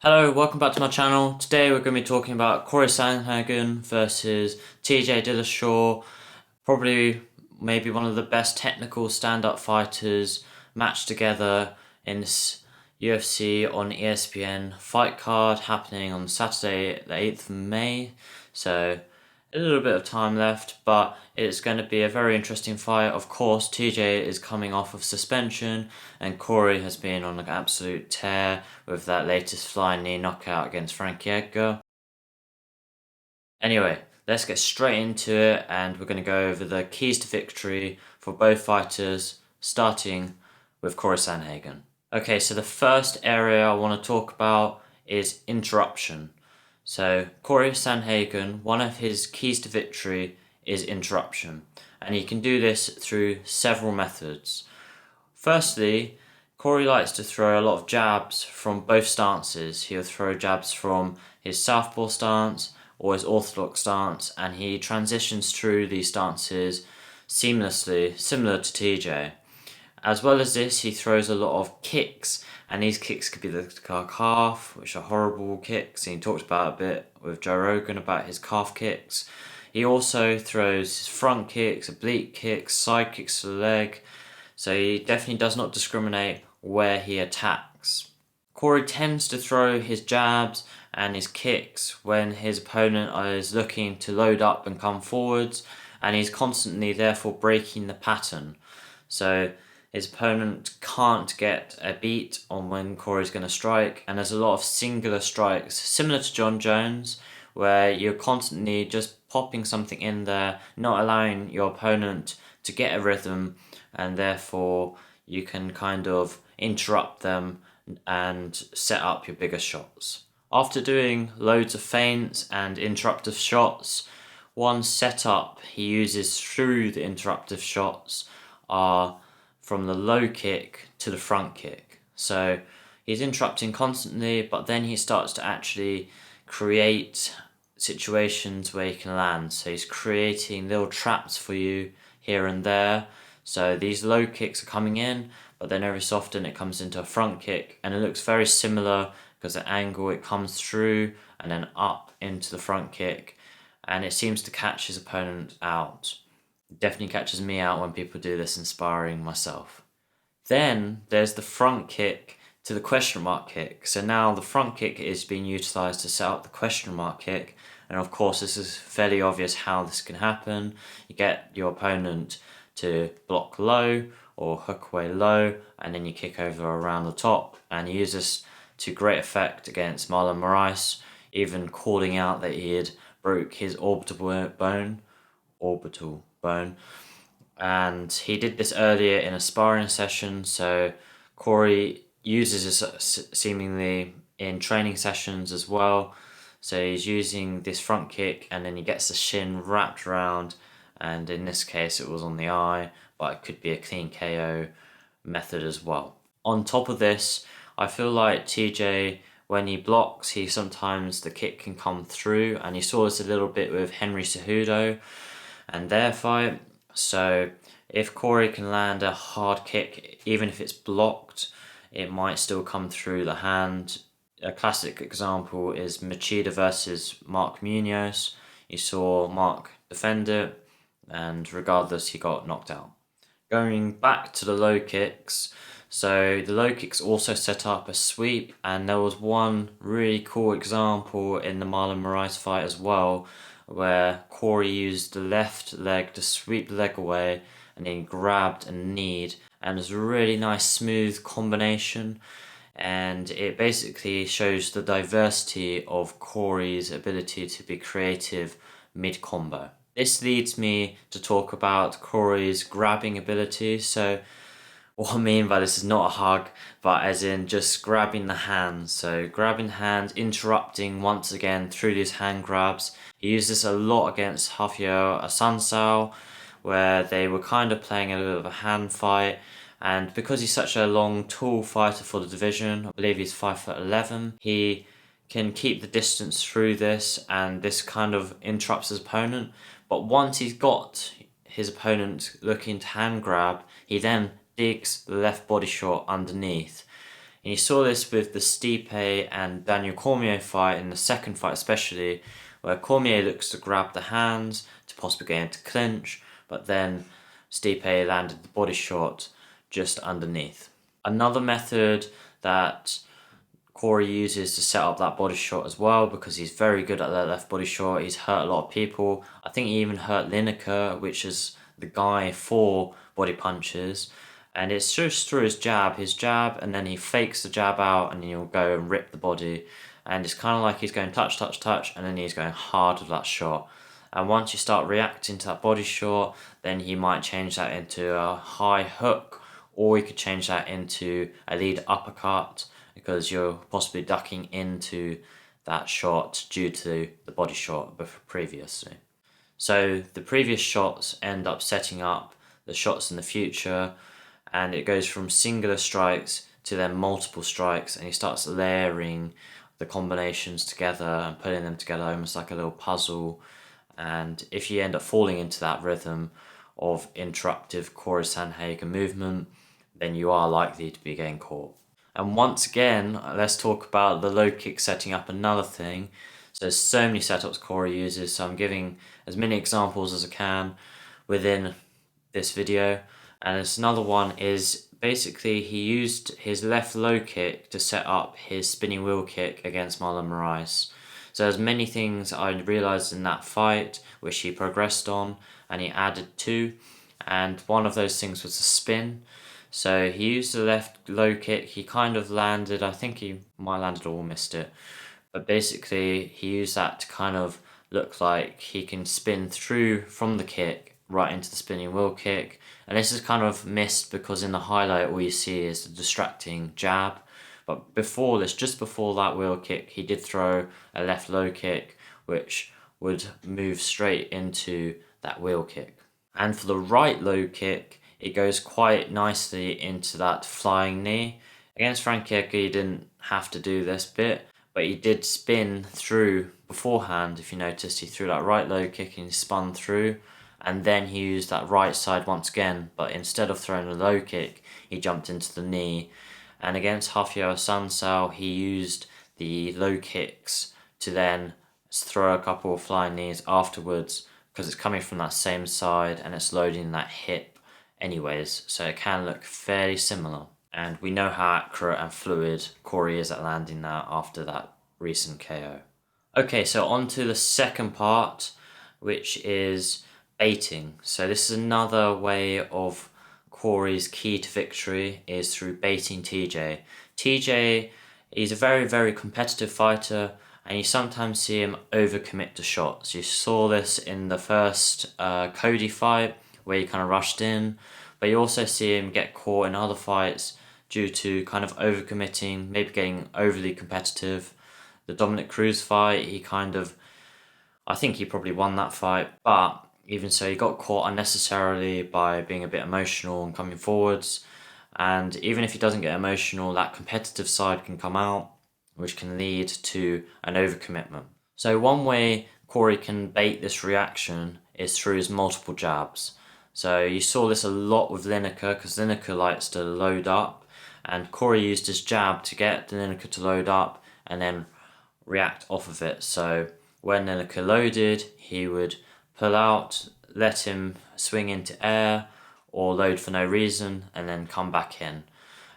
Hello, welcome back to my channel. Today we're going to be talking about Cory Sandhagen versus TJ Dillashaw. Probably maybe one of the best technical stand-up fighters matched together in this UFC on ESPN fight card happening on Saturday the 8th of May. So a little bit of time left, but it's going to be a very interesting fight. Of course, TJ is coming off of suspension, and Cory has been on an absolute tear with that latest flying knee knockout against Frankie Edgar. Anyway, let's get straight into it, and we're going to go over the keys to victory for both fighters, starting with Cory Sandhagen. Okay, so the first area I want to talk about is interruption. So Cory Sandhagen, one of his keys to victory is interruption, and he can do this through several methods. Firstly, Cory likes to throw a lot of jabs from both stances. He'll throw jabs from his southpaw stance or his orthodox stance, and he transitions through these stances seamlessly, similar to TJ. As well as this, he throws a lot of kicks, and these kicks could be the calf, which are horrible kicks, and he talked about a bit with Joe Rogan about his calf kicks. He also throws his front kicks, oblique kicks, side kicks to the leg, so he definitely does not discriminate where he attacks. Cory tends to throw his jabs and his kicks when his opponent is looking to load up and come forwards, and he's constantly therefore breaking the pattern. So his opponent can't get a beat on when Cory's going to strike, and there's a lot of singular strikes, similar to John Jones, where you're constantly just popping something in there, not allowing your opponent to get a rhythm, and therefore you can kind of interrupt them and set up your bigger shots. After doing loads of feints and interruptive shots, one setup he uses through the interruptive shots are from the low kick to the front kick. So he's interrupting constantly, but then he starts to actually create situations where he can land. So he's creating little traps for you here and there. So these low kicks are coming in, but then every so often it comes into a front kick, and it looks very similar because the angle it comes through and then up into the front kick, and it seems to catch his opponent out. Definitely catches me out when people do this in sparring myself. Then there's the front kick to the question mark kick. So now the front kick is being utilised to set up the question mark kick. And of course, this is fairly obvious how this can happen. You get your opponent to block low or hook away low, and then you kick over around the top. And he uses this to great effect against Marlon Moraes, even calling out that he had broke his orbital bone, and he did this earlier in a sparring session. So Cory uses this seemingly in training sessions as well. So he's using this front kick, and then he gets the shin wrapped around, and in this case it was on the eye, but it could be a clean KO method as well. On top of this, I feel like TJ, when he blocks, the kick can come through, and you saw this a little bit with Henry Cejudo and their fight. So if Cory can land a hard kick, even if it's blocked, it might still come through the hand. A classic example is Machida versus Mark Munoz. You saw Mark defend it, and regardless, he got knocked out. Going back to the low kicks, so the low kicks also set up a sweep, and there was one really cool example in the Marlon Moraes fight as well, where Cory used the left leg to sweep the leg away, and then grabbed and kneed, and it was a really nice smooth combination, and it basically shows the diversity of Cory's ability to be creative mid-combo. This leads me to talk about Cory's grabbing ability. So what I mean by this is not a hug, but as in just grabbing the hands. So grabbing the hands, interrupting once again through these hand grabs. He used this a lot against Rafael Assunção, where they were kind of playing a little bit of a hand fight. And because he's such a long, tall fighter for the division, I believe he's 5'11", he can keep the distance through this, and this kind of interrupts his opponent. But once he's got his opponent looking to hand grab, he then digs the left body shot underneath. And you saw this with the Stipe and Daniel Cormier fight, in the second fight especially, where Cormier looks to grab the hands to possibly get into clinch, but then Stipe landed the body shot just underneath. Another method that Cory uses to set up that body shot as well, because he's very good at that left body shot. He's hurt a lot of people. I think he even hurt Lineker, which is the guy for body punches. And it's just through his jab, and then he fakes the jab out, and he'll go and rip the body. And it's kind of like he's going touch, touch, touch, and then he's going hard with that shot. And once you start reacting to that body shot, then he might change that into a high hook, or he could change that into a lead uppercut, because you're possibly ducking into that shot due to the body shot previously. So the previous shots end up setting up the shots in the future, and it goes from singular strikes to then multiple strikes, and he starts layering the combinations together and putting them together almost like a little puzzle. And if you end up falling into that rhythm of interruptive Cory Sandhagen movement, then you are likely to be getting caught. And once again, let's talk about the low kick setting up, another thing. So there's so many setups Cory uses, so I'm giving as many examples as I can within this video. And there's another one is basically he used his left low kick to set up his spinning wheel kick against Marlon Moraes. So there's many things I realised in that fight which he progressed on and he added to, and one of those things was the spin. So he used the left low kick, he kind of landed, I think he might have landed or missed it, but basically he used that to kind of look like he can spin through from the kick right into the spinning wheel kick. And this is kind of missed because in the highlight all you see is the distracting jab. But before this, just before that wheel kick, he did throw a left low kick which would move straight into that wheel kick. And for the right low kick, it goes quite nicely into that flying knee. Against Frankie Edgar, he didn't have to do this bit, but he did spin through beforehand. If you noticed, he threw that right low kick and he spun through, and then he used that right side once again, but instead of throwing a low kick, he jumped into the knee. And against Rafael Sunsao, he used the low kicks to then throw a couple of flying knees afterwards, because it's coming from that same side and it's loading that hip anyways, so it can look fairly similar. And we know how accurate and fluid Cory is at landing that after that recent KO. Okay, so on to the second part, which is baiting. So this is another way of Cory's key to victory, is through baiting TJ. TJ, he's a very, very competitive fighter, and you sometimes see him overcommit to shots. You saw this in the first Cody fight, where he kind of rushed in, but you also see him get caught in other fights due to kind of overcommitting, maybe getting overly competitive. The Dominic Cruz fight, I think he probably won that fight, but even so, he got caught unnecessarily by being a bit emotional and coming forwards. And even if he doesn't get emotional, that competitive side can come out, which can lead to an overcommitment. So one way Cory can bait this reaction is through his multiple jabs. So you saw this a lot with Lineker, because Lineker likes to load up, and Cory used his jab to get Lineker to load up and then react off of it. So when Lineker loaded, he would pull out, let him swing into air, or load for no reason, and then come back in.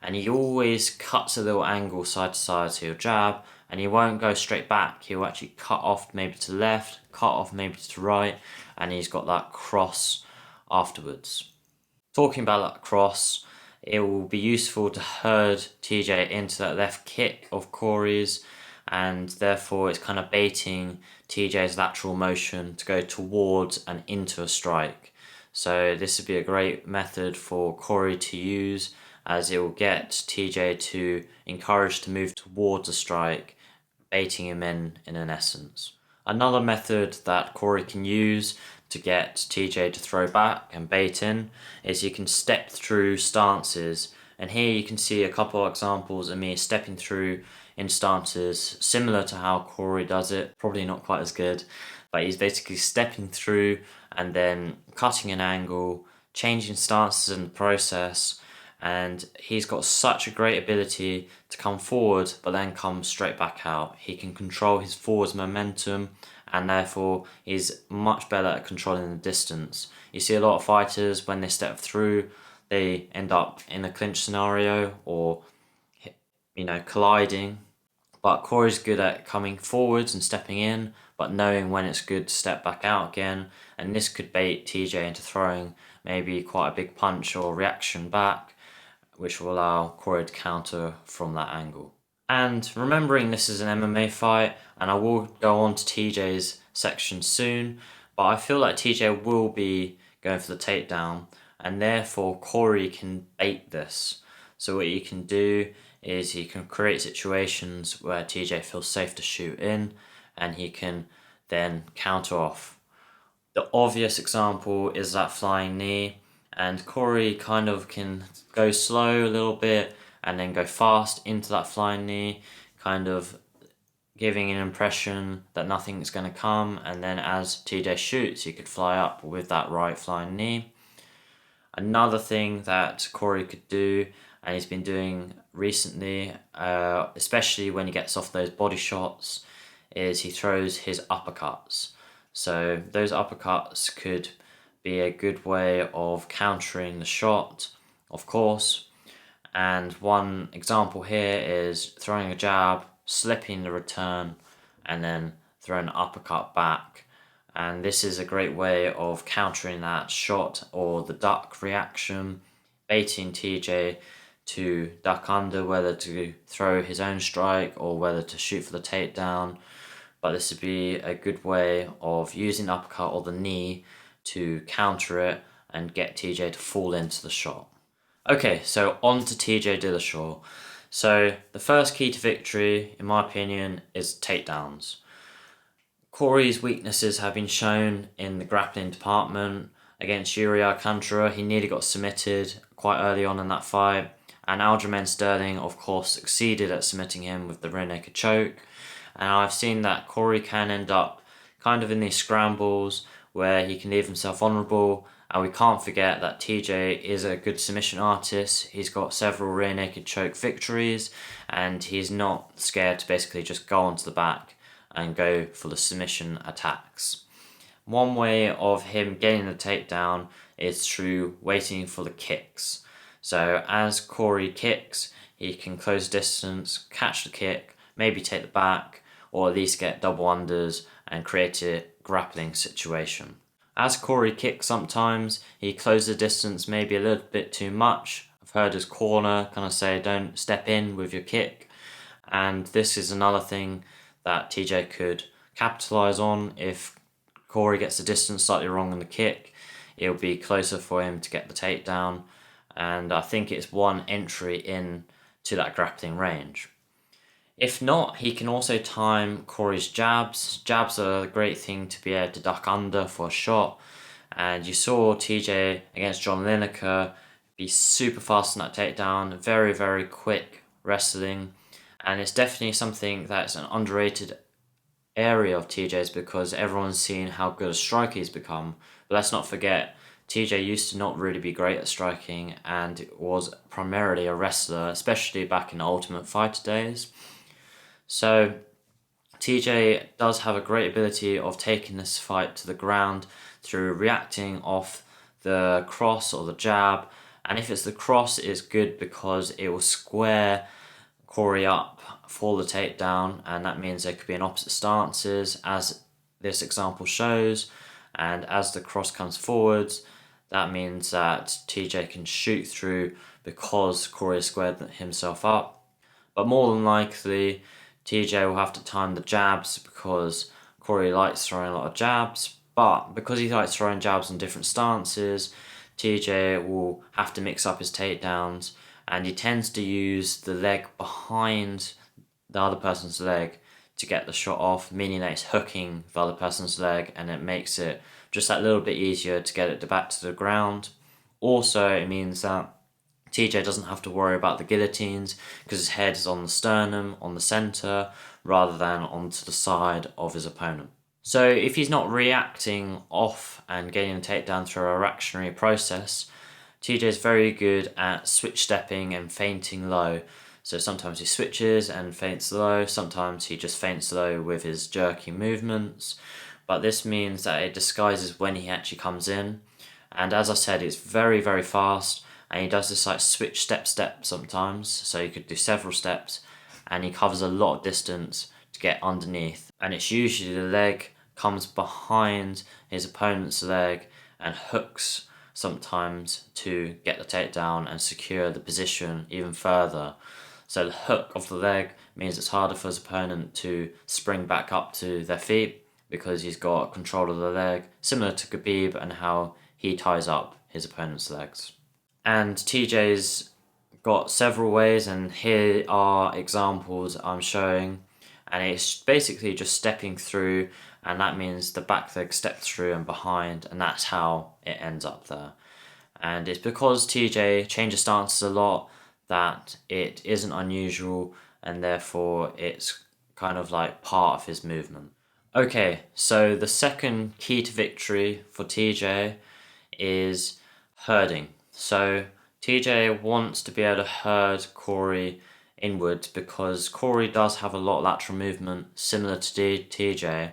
And he always cuts a little angle side to side, so he'll jab, and he won't go straight back. He'll actually cut off maybe to left, cut off maybe to right, and he's got that cross afterwards. Talking about that cross, it will be useful to herd TJ into that left kick of Cory's, and therefore it's kind of baiting TJ's lateral motion to go towards and into a strike. So this would be a great method for Cory to use, as it will get TJ to encourage to move towards a strike, baiting him in an essence. Another method that Cory can use to get TJ to throw back and bait in is you can step through stances. And here you can see a couple of examples of me stepping through in stances similar to how Cory does it. Probably not quite as good, but he's basically stepping through and then cutting an angle, changing stances in the process, and he's got such a great ability to come forward but then come straight back out. He can control his forwards momentum, and therefore he's much better at controlling the distance. You see a lot of fighters, when they step through, they end up in a clinch scenario or, you know, colliding. But Cory's good at coming forwards and stepping in, but knowing when it's good to step back out again, and this could bait TJ into throwing maybe quite a big punch or reaction back, which will allow Cory to counter from that angle. And remembering this is an MMA fight, and I will go on to TJ's section soon, but I feel like TJ will be going for the takedown, and therefore Cory can bait this. So what you can do is he can create situations where TJ feels safe to shoot in, and he can then counter off. The obvious example is that flying knee, and Cory kind of can go slow a little bit and then go fast into that flying knee, kind of giving an impression that nothing's going to come, and then as TJ shoots, he could fly up with that right flying knee. Another thing that Cory could do, and he's been doing recently, especially when he gets off those body shots, is he throws his uppercuts. So those uppercuts could be a good way of countering the shot, of course. And one example here is throwing a jab, slipping the return, and then throwing an uppercut back. And this is a great way of countering that shot or the duck reaction, baiting TJ to duck under, whether to throw his own strike or whether to shoot for the takedown. But this would be a good way of using the uppercut or the knee to counter it and get TJ to fall into the shot. Okay, so on to TJ Dillashaw. So the first key to victory, in my opinion, is takedowns. Cory's weaknesses have been shown in the grappling department. Against Yuri Alcantara, he nearly got submitted quite early on in that fight. And Aljamain Sterling, of course, succeeded at submitting him with the rear naked choke. And I've seen that Cory can end up kind of in these scrambles where he can leave himself vulnerable. And we can't forget that TJ is a good submission artist. He's got several rear naked choke victories, and he's not scared to basically just go onto the back and go for the submission attacks. One way of him getting the takedown is through waiting for the kicks. So as Cory kicks, he can close distance, catch the kick, maybe take the back, or at least get double unders and create a grappling situation. As Cory kicks sometimes, he closes the distance maybe a little bit too much. I've heard his corner kind of say, don't step in with your kick. And this is another thing that TJ could capitalise on. If Cory gets the distance slightly wrong on the kick, it'll be closer for him to get the takedown. And I think it's one entry in to that grappling range. If not, he can also time Cory's jabs. Jabs are a great thing to be able to duck under for a shot. And you saw TJ against John Lineker be super fast on that takedown. Very, very quick wrestling. And it's definitely something that's an underrated area of TJ's, because everyone's seen how good a striker he's become. But let's not forget, TJ used to not really be great at striking and was primarily a wrestler, especially back in the Ultimate Fighter days. So TJ does have a great ability of taking this fight to the ground through reacting off the cross or the jab. And if it's the cross, it's good because it will square Cory up for the takedown, and that means there could be in opposite stances, as this example shows. And as the cross comes forwards, that means that TJ can shoot through because Cory has squared himself up. But more than likely, TJ will have to time the jabs because Cory likes throwing a lot of jabs. But because he likes throwing jabs in different stances, TJ will have to mix up his takedowns, and he tends to use the leg behind the other person's leg to get the shot off, meaning that it's hooking the other person's leg, and it makes it just that little bit easier to get it back to the ground. Also, it means that TJ doesn't have to worry about the guillotines because his head is on the sternum, on the centre, rather than onto the side of his opponent. So if he's not reacting off and getting a takedown through a reactionary process, TJ is very good at switch stepping and feinting low. So sometimes he switches and feints low, sometimes he just feints low with his jerky movements. But this means that it disguises when he actually comes in. And as I said, it's very, very fast. And he does this like switch step sometimes. So you could do several steps. And he covers a lot of distance to get underneath. And it's usually the leg comes behind his opponent's leg and hooks sometimes to get the takedown and secure the position even further. So the hook of the leg means it's harder for his opponent to spring back up to their feet because he's got control of the leg, similar to Khabib and how he ties up his opponent's legs. And TJ's got several ways, and here are examples I'm showing. And it's basically just stepping through, and that means the back leg steps through and behind, and that's how it ends up there. And it's because TJ changes stances a lot that it isn't unusual, and therefore it's kind of like part of his movement. Okay, so the second key to victory for TJ is herding. So TJ wants to be able to herd Cory inwards because Cory does have a lot of lateral movement similar to TJ,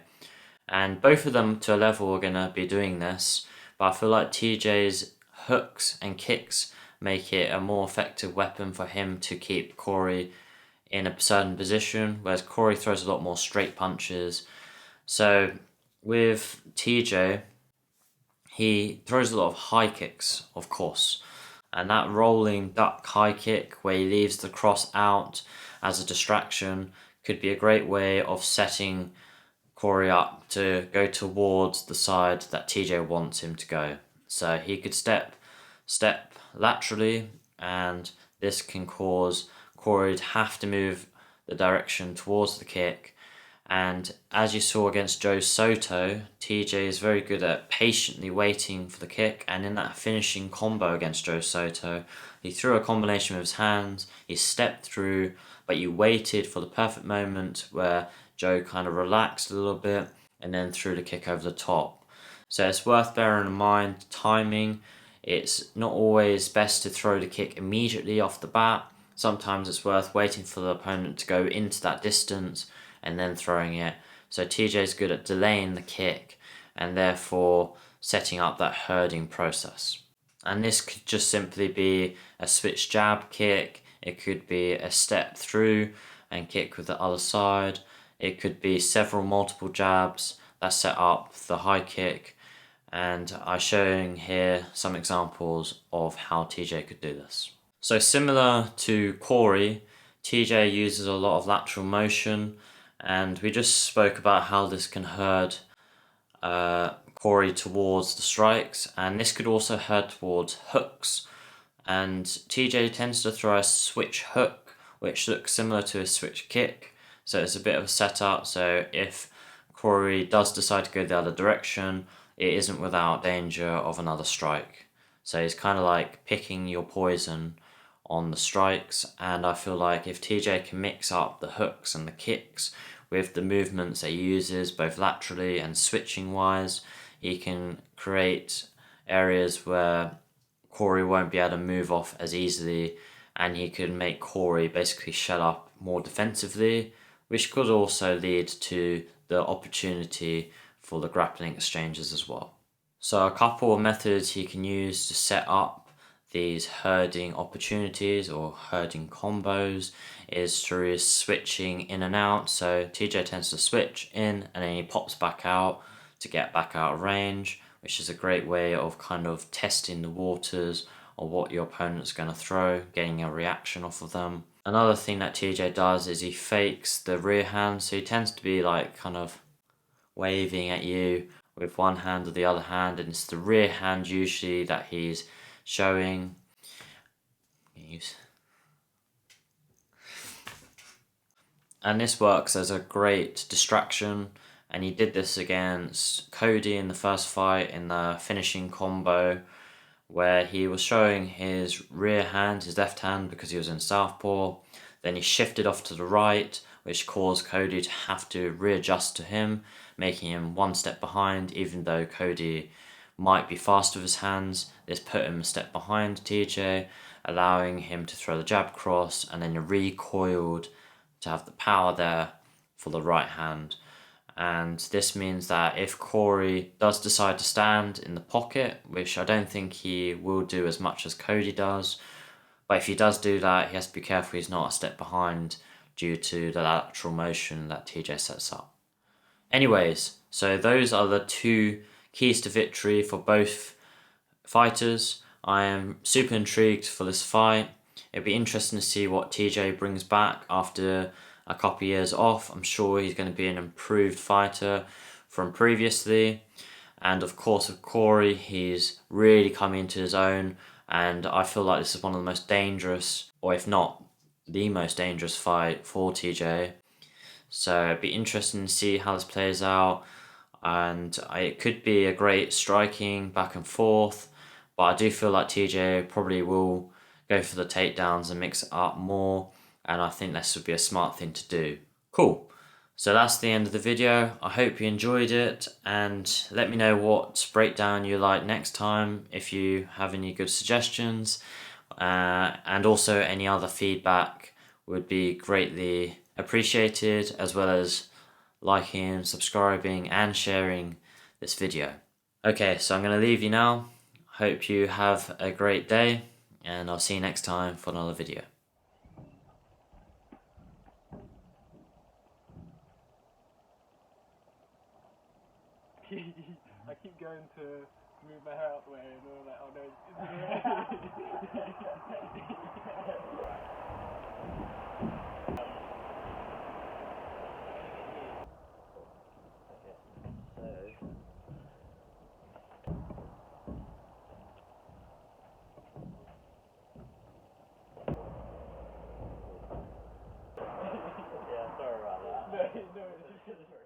and both of them to a level are going to be doing this, but I feel like TJ's hooks and kicks make it a more effective weapon for him to keep Cory in a certain position, whereas Cory throws a lot more straight punches. So with TJ, he throws a lot of high kicks, of course, and that rolling duck high kick where he leaves the cross out as a distraction could be a great way of setting Cory up to go towards the side that TJ wants him to go. So he could step laterally, and this can cause Cory to have to move the direction towards the kick. And as you saw against Joe Soto, TJ is very good at patiently waiting for the kick, and in that finishing combo against Joe Soto, he threw a combination with his hands, he stepped through, but you waited for the perfect moment where Joe kind of relaxed a little bit and then threw the kick over the top. So it's worth bearing in mind timing. It's not always best to throw the kick immediately off the bat. Sometimes it's worth waiting for the opponent to go into that distance and then throwing it. So TJ is good at delaying the kick and therefore setting up that herding process. And this could just simply be a switch jab kick. It could be a step through and kick with the other side. It could be multiple jabs that set up the high kick. And I'm showing here some examples of how TJ could do this. So similar to Cory, TJ uses a lot of lateral motion, and we just spoke about how this can herd Cory towards the strikes, and this could also herd towards hooks. And TJ tends to throw a switch hook, which looks similar to a switch kick. So it's a bit of a setup, so if Cory does decide to go the other direction, it isn't without danger of another strike. So he's kind of like picking your poison on the strikes, and I feel like if TJ can mix up the hooks and the kicks with the movements that he uses both laterally and switching wise, he can create areas where Cory won't be able to move off as easily, and he can make Cory basically shut up more defensively, which could also lead to the opportunity for the grappling exchanges as well. So a couple of methods he can use to set up these herding opportunities or herding combos is through switching in and out. So TJ tends to switch in and then he pops back out to get back out of range, which is a great way of kind of testing the waters of what your opponent's going to throw, getting a reaction off of them. Another thing that TJ does is he fakes the rear hand, so he tends to be like kind of waving at you with one hand or the other hand, and it's the rear hand usually that he's showing. And this works as a great distraction, and he did this against Cody in the first fight in the finishing combo, where he was showing his rear hand, his left hand, because he was in southpaw. Then he shifted off to the right, which caused Cody to have to readjust to him, making him one step behind, even though Cody might be fast with his hands. This put him a step behind TJ, allowing him to throw the jab cross, and then he recoiled to have the power there for the right hand. And this means that if Cory does decide to stand in the pocket, which I don't think he will do as much as Cody does, but if he does do that, he has to be careful he's not a step behind due to the lateral motion that TJ sets up. Anyways, so those are the two keys to victory for both fighters. I am super intrigued for this fight. It'd be interesting to see what TJ brings back after a couple of years off. I'm sure he's going to be an improved fighter from previously. And of course with Cory, he's really coming into his own, and I feel like this is one of the most dangerous, or if not the most dangerous fight for TJ. So it'd be interesting to see how this plays out, and it could be a great striking back and forth, but I do feel like TJ probably will go for the takedowns and mix it up more, and I think this would be a smart thing to do. Cool. So that's the end of the video. I hope you enjoyed it, and let me know what breakdown you like next time if you have any good suggestions, and also any other feedback would be greatly appreciated, as well as liking, subscribing and sharing this video. Okay, so I'm going to leave you now. Hope you have a great day, and I'll see you next time for another video. I keep going to move my hair out the way and all that. Oh no, yeah, sorry about that. No,